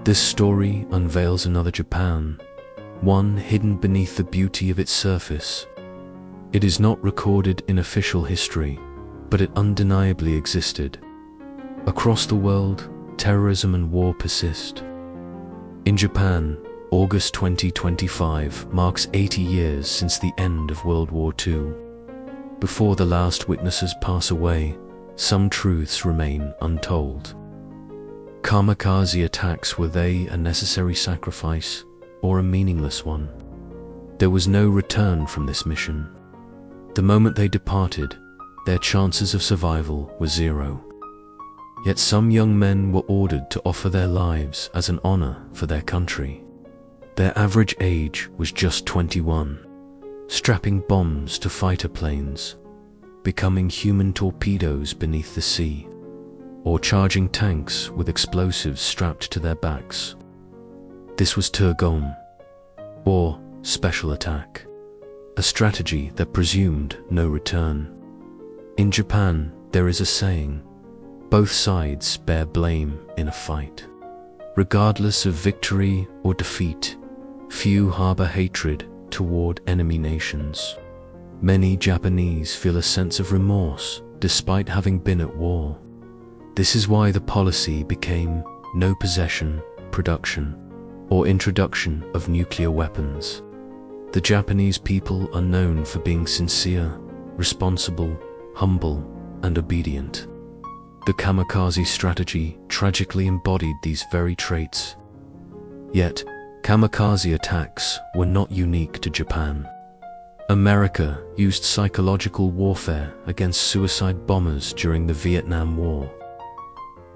This story unveils another Japan, one hidden beneath the beauty of its surface. It is not recorded in official history, but it undeniably existed. Across the world, terrorism and war persist. In Japan, August 2025 marks 80 years since the end of World War II. Before the last witnesses pass away, some truths remain untold. Kamikaze attacks, were they a necessary sacrifice or a meaningless one? There was no return from this mission. The moment they departed, their chances of survival were zero. Yet some young men were ordered to offer their lives as an honor for their country. Their average age was just 21, strapping bombs to fighter planes, becoming human torpedoes beneath the sea, or charging tanks with explosives strapped to their backs. This was Turgom, or special attack, a strategy that presumed no return. In Japan, there is a saying, both sides bear blame in a fight. Regardless of victory or defeat, few harbor hatred toward enemy nations. Many Japanese feel a sense of remorse despite having been at war. This is why the policy became no possession, production, or introduction of nuclear weapons. The Japanese people are known for being sincere, responsible, humble, and obedient. The kamikaze strategy tragically embodied these very traits. Yet, kamikaze attacks were not unique to Japan. America used psychological warfare against suicide bombers during the Vietnam War.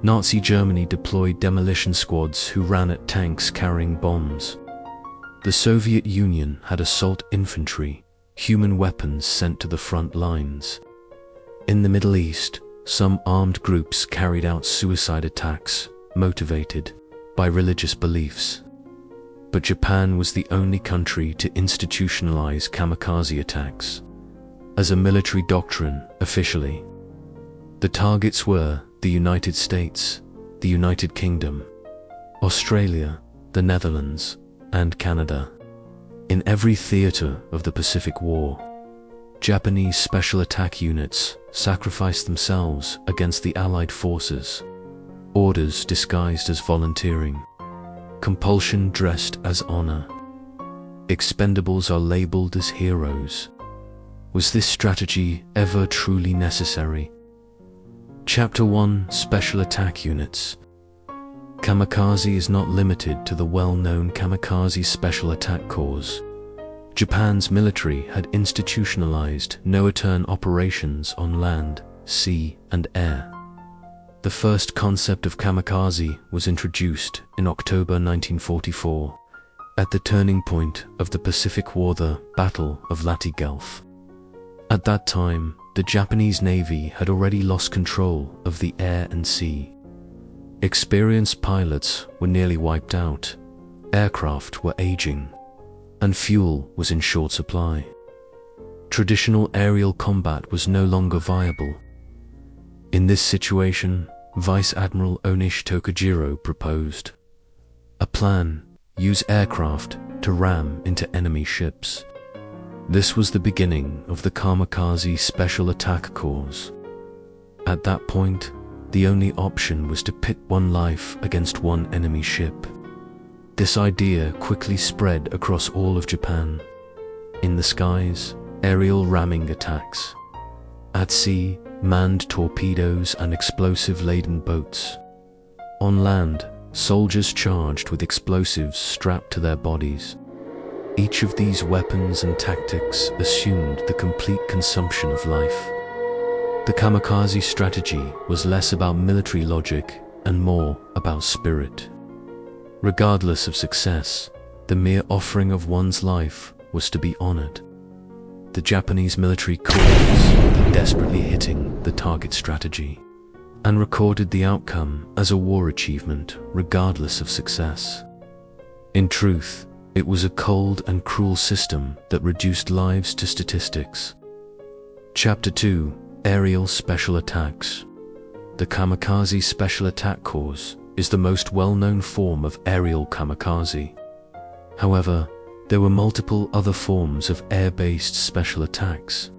Nazi Germany deployed demolition squads who ran at tanks carrying bombs. The Soviet Union had assault infantry, human weapons sent to the front lines. In the Middle East, some armed groups carried out suicide attacks, motivated by religious beliefs. But Japan was the only country to institutionalize kamikaze attacks as a military doctrine officially. The targets were the United States, the United Kingdom, Australia, the Netherlands, and Canada. In every theater of the Pacific War, Japanese special attack units sacrificed themselves against the Allied forces, orders disguised as volunteering, compulsion dressed as honor. Expendables are labeled as heroes. Was this strategy ever truly necessary? Chapter 1: Special Attack Units. Kamikaze is not limited to the well-known Kamikaze Special Attack Corps. Japan's military had institutionalized no-return operations on land, sea, and air. The first concept of kamikaze was introduced in October 1944, at the turning point of the Pacific War, the Battle of Leyte Gulf. At that time, the Japanese Navy had already lost control of the air and sea. Experienced pilots were nearly wiped out, aircraft were aging, and fuel was in short supply. Traditional aerial combat was no longer viable. In this situation, Vice Admiral Onishi Tokujiro proposed a plan: use aircraft to ram into enemy ships. This was the beginning of the Kamikaze Special Attack Corps. At that point, the only option was to pit one life against one enemy ship. This idea quickly spread across all of Japan. In the skies, aerial ramming attacks. At sea, manned torpedoes and explosive-laden boats. On land, soldiers charged with explosives strapped to their bodies. Each of these weapons and tactics assumed the complete consumption of life. The kamikaze strategy was less about military logic and more about spirit. Regardless of success, the mere offering of one's life was to be honored. The Japanese military called desperately hitting the target strategy and recorded the outcome as a war achievement regardless of success. In truth, it was a cold and cruel system that reduced lives to statistics. Chapter 2: Aerial Special Attacks. The Kamikaze Special Attack Corps is the most well-known form of aerial kamikaze. However, there were multiple other forms of air-based special attacks.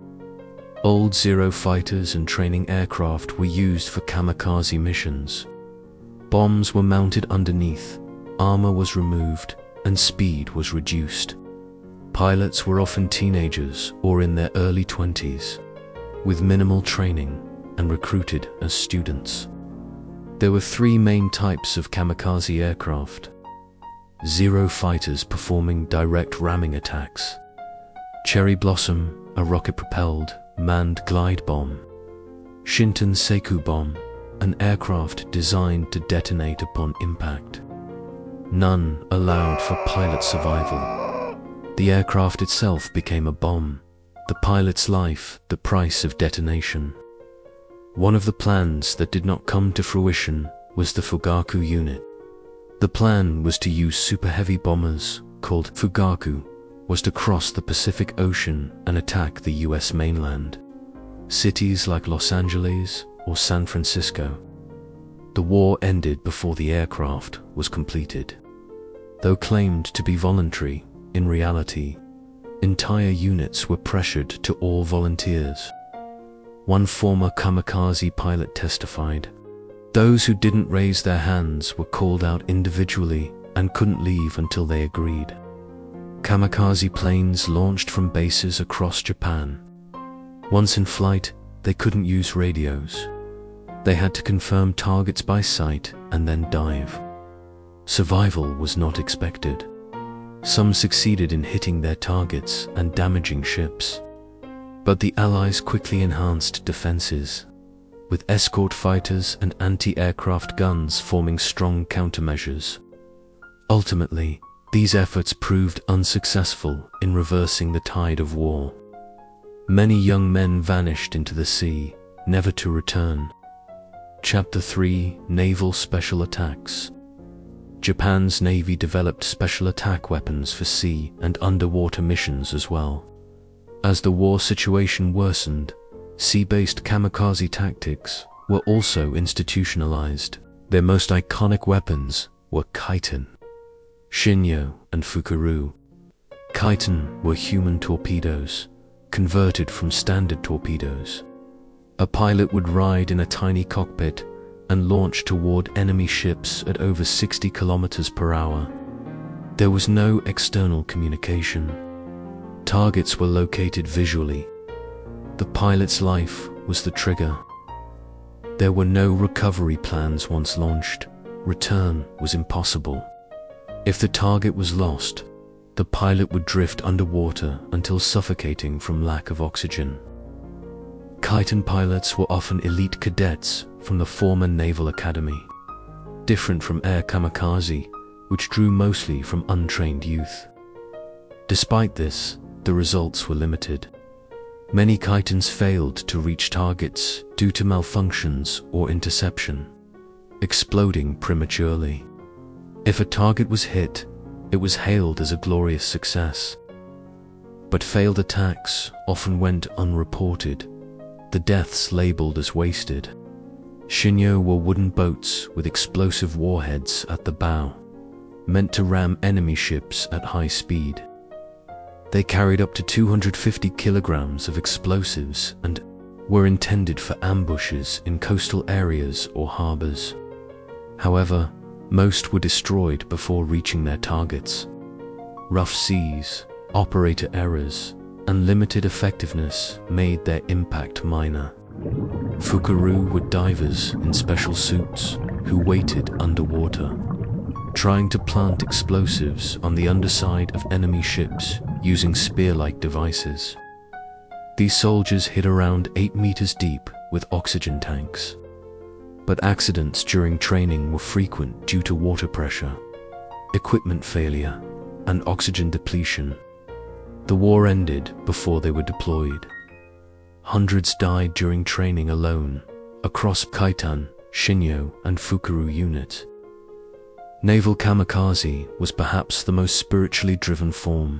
Old Zero fighters and training aircraft were used for kamikaze missions. Bombs were mounted underneath, armor was removed, and speed was reduced. Pilots were often teenagers or in their early 20s, with minimal training and recruited as students. There were three main types of kamikaze aircraft. Zero fighters performing direct ramming attacks. Cherry Blossom, a rocket-propelled, manned glide bomb. Shinton Seiku bomb, an aircraft designed to detonate upon impact. None allowed for pilot survival. The aircraft itself became a bomb, the pilot's life the price of detonation. One of the plans that did not come to fruition was the Fugaku unit. The plan was to use super heavy bombers, called Fugaku, was to cross the Pacific Ocean and attack the US mainland. Cities like Los Angeles or San Francisco. The war ended before the aircraft was completed. Though claimed to be voluntary, in reality, entire units were pressured to all volunteers. One former kamikaze pilot testified, "Those who didn't raise their hands were called out individually and couldn't leave until they agreed." Kamikaze planes launched from bases across Japan. Once in flight, they couldn't use radios. They had to confirm targets by sight and then dive. Survival was not expected. Some succeeded in hitting their targets and damaging ships. But the Allies quickly enhanced defenses, with escort fighters and anti-aircraft guns forming strong countermeasures. Ultimately, these efforts proved unsuccessful in reversing the tide of war. Many young men vanished into the sea, never to return. Chapter 3: Naval Special Attacks. Japan's Navy developed special attack weapons for sea and underwater missions as well. As the war situation worsened, sea-based kamikaze tactics were also institutionalized. Their most iconic weapons were Kaiten, Shinyo, and Fukaru. Kaiten were human torpedoes, converted from standard torpedoes. A pilot would ride in a tiny cockpit and launch toward enemy ships at over 60 kilometers per hour. There was no external communication. Targets were located visually. The pilot's life was the trigger. There were no recovery plans once launched. Return was impossible. If the target was lost, the pilot would drift underwater until suffocating from lack of oxygen. Kaiten pilots were often elite cadets from the former Naval Academy, different from air kamikaze, which drew mostly from untrained youth. Despite this, the results were limited. Many Kaitens failed to reach targets due to malfunctions or interception, exploding prematurely. If a target was hit, it was hailed as a glorious success. But failed attacks often went unreported, the deaths labeled as wasted. Shinyo were wooden boats with explosive warheads at the bow, meant to ram enemy ships at high speed. They carried up to 250 kilograms of explosives and were intended for ambushes in coastal areas or harbors. However, most were destroyed before reaching their targets. Rough seas, operator errors, and limited effectiveness made their impact minor. Fukaru were divers in special suits who waited underwater, trying to plant explosives on the underside of enemy ships using spear-like devices. These soldiers hid around 8 meters deep with oxygen tanks. But accidents during training were frequent due to water pressure, equipment failure, and oxygen depletion. The war ended before they were deployed. Hundreds died during training alone, across Kaiten, Shinyo, and Fukaru units. Naval kamikaze was perhaps the most spiritually driven form,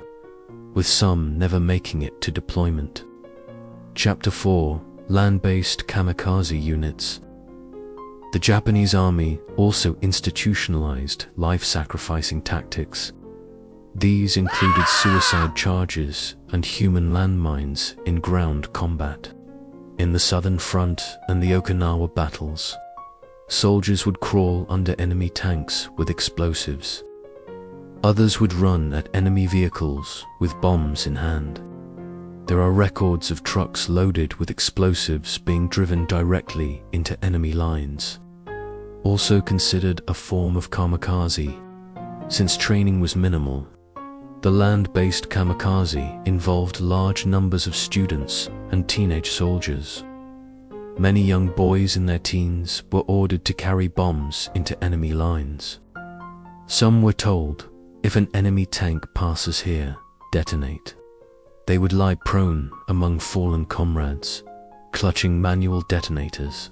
with some never making it to deployment. Chapter 4: Land-based kamikaze units. The Japanese army also institutionalized life-sacrificing tactics. These included suicide charges and human landmines in ground combat. In the Southern Front and the Okinawa battles, soldiers would crawl under enemy tanks with explosives. Others would run at enemy vehicles with bombs in hand. There are records of trucks loaded with explosives being driven directly into enemy lines. Also considered a form of kamikaze, since training was minimal. The land-based kamikaze involved large numbers of students and teenage soldiers. Many young boys in their teens were ordered to carry bombs into enemy lines. Some were told, if an enemy tank passes here, detonate. They would lie prone among fallen comrades, clutching manual detonators.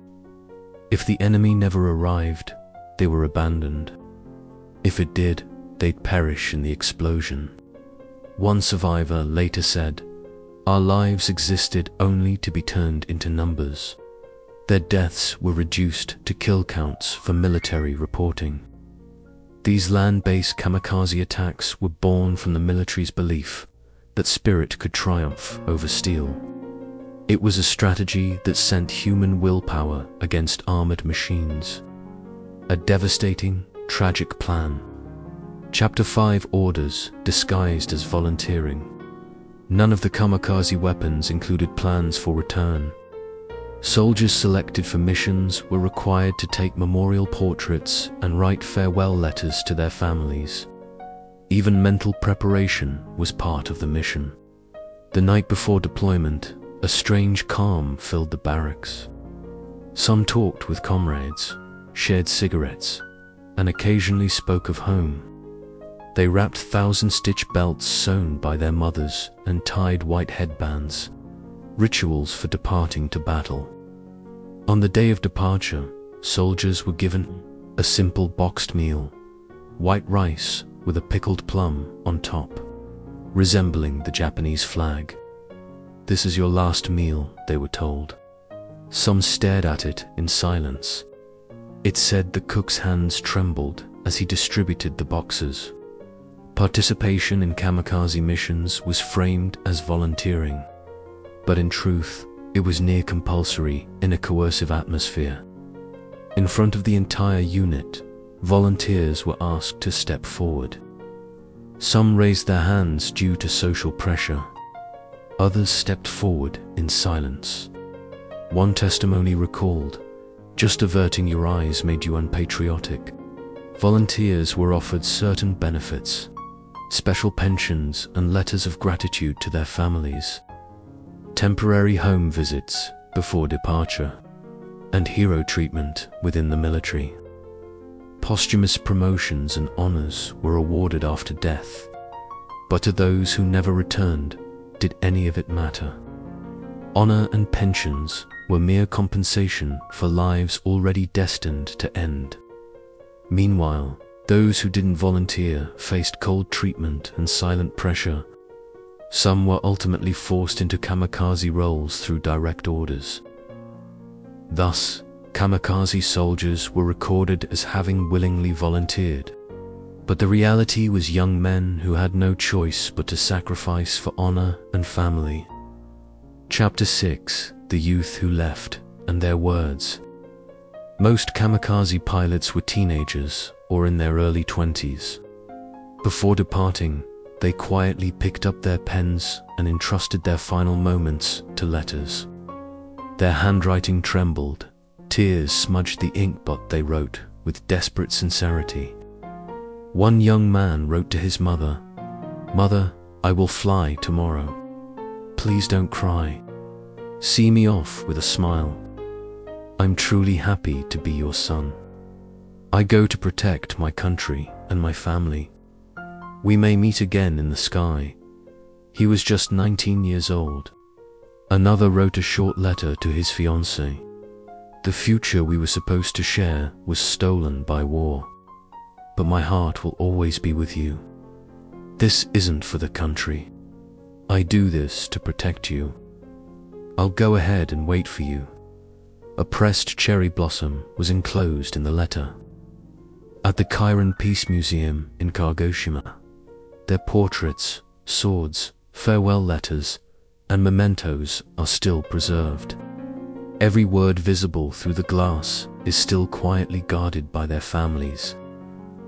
If the enemy never arrived, they were abandoned. If it did, they'd perish in the explosion. One survivor later said, "Our lives existed only to be turned into numbers." Their deaths were reduced to kill counts for military reporting. These land-based kamikaze attacks were born from the military's belief that spirit could triumph over steel. It was a strategy that sent human willpower against armored machines. A devastating, tragic plan. Chapter 5 Orders disguised as volunteering. None of the kamikaze weapons included plans for return. Soldiers selected for missions were required to take memorial portraits and write farewell letters to their families. Even mental preparation was part of the mission. The night before deployment, a strange calm filled the barracks. Some talked with comrades, shared cigarettes, and occasionally spoke of home. They wrapped thousand-stitch belts sewn by their mothers and tied white headbands, rituals for departing to battle. On the day of departure, soldiers were given a simple boxed meal, white rice with a pickled plum on top, resembling the Japanese flag. "This is your last meal," they were told. Some stared at it in silence. It said the cook's hands trembled as he distributed the boxes. Participation in kamikaze missions was framed as volunteering, but in truth, it was near compulsory in a coercive atmosphere. In front of the entire unit, volunteers were asked to step forward. Some raised their hands due to social pressure. Others stepped forward in silence. One testimony recalled, "Just averting your eyes made you unpatriotic." Volunteers were offered certain benefits, special pensions and letters of gratitude to their families, temporary home visits before departure, and hero treatment within the military. Posthumous promotions and honors were awarded after death, but to those who never returned, did any of it matter? Honor and pensions were mere compensation for lives already destined to end. Meanwhile, those who didn't volunteer faced cold treatment and silent pressure. Some were ultimately forced into kamikaze roles through direct orders. Thus, kamikaze soldiers were recorded as having willingly volunteered. But the reality was young men who had no choice but to sacrifice for honor and family. Chapter 6: The Youth Who Left and Their Words. Most kamikaze pilots were teenagers or in their early 20s. Before departing, they quietly picked up their pens and entrusted their final moments to letters. Their handwriting trembled, tears smudged the ink, but they wrote with desperate sincerity. One young man wrote to his mother, "Mother, I will fly tomorrow. Please don't cry. See me off with a smile. I'm truly happy to be your son. I go to protect my country and my family. We may meet again in the sky." He was just 19 years old. Another wrote a short letter to his fiancée. "The future we were supposed to share was stolen by war. But my heart will always be with you. This isn't for the country. I do this to protect you. I'll go ahead and wait for you. A pressed cherry blossom was enclosed in the letter. At the Kaiten Peace Museum in Kagoshima, their portraits, swords, farewell letters, and mementos are still preserved. Every word visible through the glass is still quietly guarded by their families.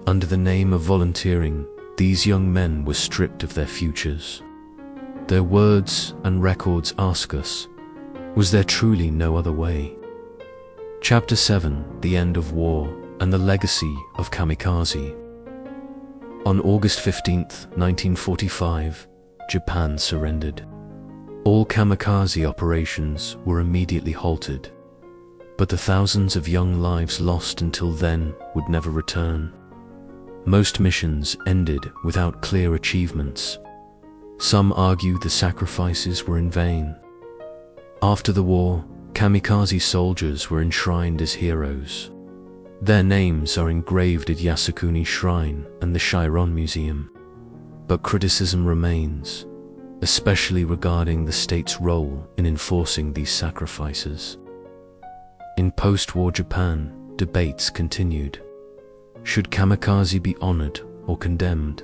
Under the name of volunteering, these young men were stripped of their futures. Their words and records ask us, was there truly no other way? Chapter 7: The End of War and the Legacy of Kamikaze. On August 15, 1945, Japan surrendered. All kamikaze operations were immediately halted, but the thousands of young lives lost until then would never return. Most missions ended without clear achievements. Some argue the sacrifices were in vain. After the war, kamikaze soldiers were enshrined as heroes. Their names are engraved at Yasukuni Shrine and the Chiron Museum. But criticism remains, especially regarding the state's role in enforcing these sacrifices. In post-war Japan, debates continued. Should kamikaze be honored or condemned?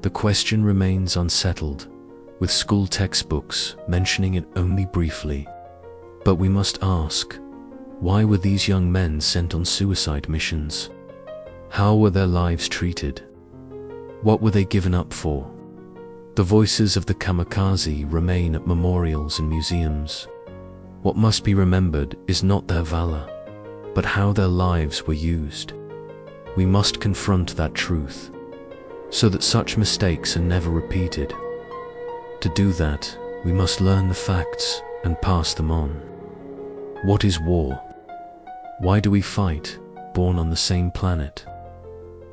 The question remains unsettled, with school textbooks mentioning it only briefly. But we must ask, why were these young men sent on suicide missions? How were their lives treated? What were they given up for? The voices of the kamikaze remain at memorials and museums. What must be remembered is not their valor, but how their lives were used. We must confront that truth, so that such mistakes are never repeated. To do that, we must learn the facts and pass them on. What is war? Why do we fight, born on the same planet?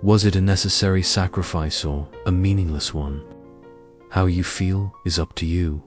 Was it a necessary sacrifice or a meaningless one? How you feel is up to you.